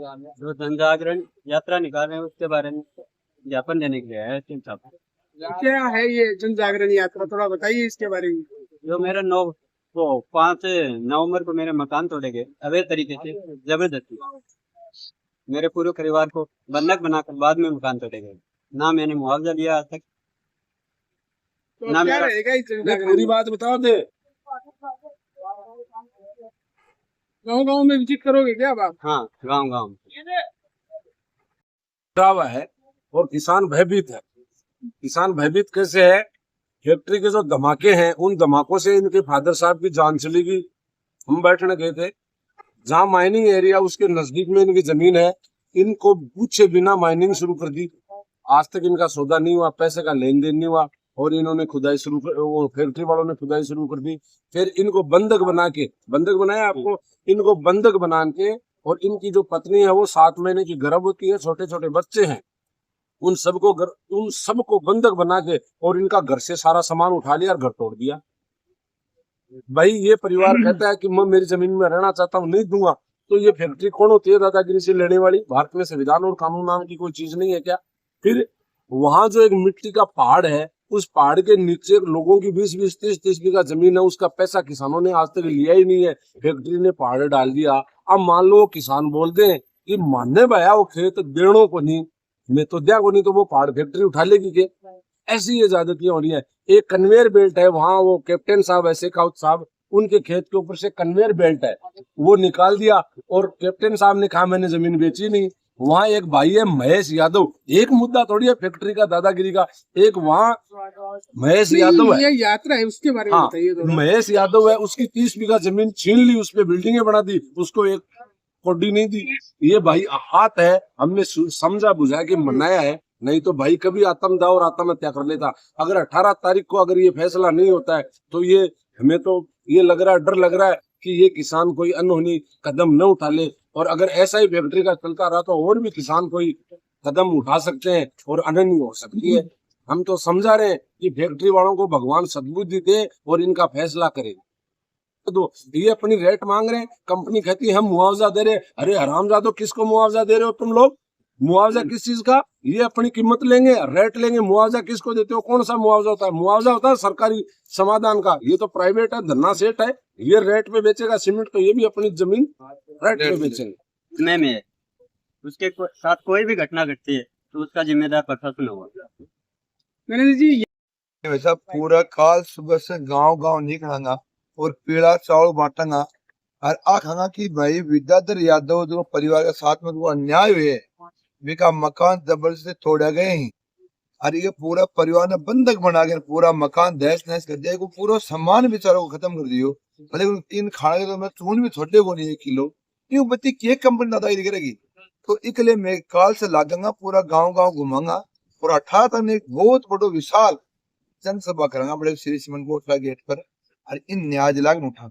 जो जन जागरण यात्रा निकाल रहे हैं उसके बारे में ज्ञापन देने के लिए आया है टीम साहब। क्या है ये जन जागरण यात्रा, थोड़ा बताइए इसके बारे में। जो मेरा 5 नवंबर को मेरे मकान तोड़े गए अवैध तरीके से, जबरदस्ती मेरे पूरे परिवार को बंधक बनाकर बाद में मकान तोड़े गए। ना मैंने मुआवजा लिया आज तक, तो ना क्या मेरा। रहेगा इस जन जागरण पूरी में? बात बता दे। गाँव गाँव में विजिट करोगे क्या आप? हाँ, गांव गांव हुआ है और किसान भयभीत है। किसान भयभीत कैसे है? फैक्ट्री के जो धमाके हैं, उन धमाकों से इनके फादर साहब की जान चली गई। हम बैठने गए थे, जहाँ माइनिंग एरिया उसके नजदीक में इनकी जमीन है, इनको पूछे बिना माइनिंग शुरू कर दी। आज तक इनका सौदा नहीं हुआ, पैसे का लेन देन नहीं हुआ और इन्होंने खुदाई शुरू कर, वो फैक्ट्री वालों ने खुदाई शुरू कर दी। फिर इनको बंधक बना के, बंधक बनाया आपको, इनको बंधक बना के, और इनकी जो पत्नी है वो 7 महीने की गर्भवती है, छोटे छोटे बच्चे हैं, उन सबको बंधक बना के और इनका घर से सारा सामान उठा लिया और घर तोड़ दिया। भाई ये परिवार कहता है कि मैं मेरी जमीन में रहना चाहता हूँ, नहीं दूंगा। तो ये फैक्ट्री कौन होती है दादागिरी से लड़ने वाली? भारत में संविधान और कानून नाम की कोई चीज नहीं है क्या? फिर वहां जो एक मिट्टी का पहाड़ है, उस पहाड़ के नीचे लोगों की 20-20, 30-30 बीघा जमीन है, उसका पैसा किसानों ने आज तक लिया ही नहीं है। फैक्ट्री ने पहाड़ डाल दिया। अब मान लो किसान बोलते हैं कि मानने भाया वो खेत देणों को नहीं, मैं तो दिया को नहीं, तो वो पहाड़ फैक्ट्री उठा लेगी के? ऐसी ये ज्यादतियां हो रही है। एक कन्वेयर बेल्ट है वहां, वो कैप्टन साहब है शेखावत साहब, उनके खेत के ऊपर से कन्वेयर बेल्ट है, वो निकाल दिया और कैप्टन साहब ने कहा मैंने जमीन बेची नहीं। वहाँ एक भाई है महेश यादव, एक मुद्दा थोड़ी है फैक्ट्री का दादागिरी का, एक वहाँ महेश यादव है। ये यात्रा है उसके बारे में हाँ, बताइए। महेश यादव है, उसकी 30 बीघा जमीन छीन ली, उस पे बिल्डिंगें बना दी, उसको एक कौड़ी नहीं दी। ये भाई हाथ है, हमने समझा बुझा के मनाया है, नहीं तो भाई कभी आत्मदाह और आत्महत्या कर लेता। अगर 18 तारीख को अगर ये फैसला नहीं होता है तो ये हमें तो ये लग रहा है, डर लग रहा है कि ये किसान कोई अनहोनी कदम न उठा ले। और अगर ऐसा ही फैक्ट्री का चलता रहा तो और भी किसान कोई कदम उठा सकते हैं और अनहोनी हो सकती है। हम तो समझा रहे हैं कि फैक्ट्री वालों को भगवान सद्बुद्धि दे और इनका फैसला करे। तो ये अपनी रेट मांग रहे हैं, कंपनी कहती है हम मुआवजा दे रहे। अरे हरामजादो, किसको मुआवजा दे रहे हो तुम लोग? मुआवजा किस चीज का? ये अपनी कीमत लेंगे, रेट लेंगे। मुआवजा किसको देते हो? कौन सा मुआवजा होता है? मुआवजा होता है सरकारी समाधान का, ये तो प्राइवेट है, धन्ना सेठ है, ये रेट पे बेचेगा सीमेंट, तो ये भी अपनी जमीन रेट पे बेचेंगे। में उसके साथ कोई भी घटना घटती है तो उसका जिम्मेदार प्रशासन होगा। नरेंद्र जी, वैसा पूरा काल सुबह से गांव गांव निकलांगा और पीला चावल बांटांगा और आखांगा कि भाई विद्याधर यादव जो परिवार के साथ में वो अन्याय हुए, विका मकान जबरदस्ती तोड़ा गए हैं और ये पूरा परिवार ने बंधक बना के पूरा मकान दहस नहस कर दिया। पूरा सामान बेचारों को खत्म कर दियो। भले 3 खाने तो मैं चून भी छोटे को नहीं 1 किलो क्यों बत्ती की कंपनी दादागिरी करेगी। तो इसलिए मैं काल से लागूंगा, पूरा गाँव गाँव घुमाऊंगा और 18 तक एक बहुत बड़ो विशाल जनसभा करेंगे बड़े श्री सिमन कोटला गेट पर और इन न्याय दिलाग उठा।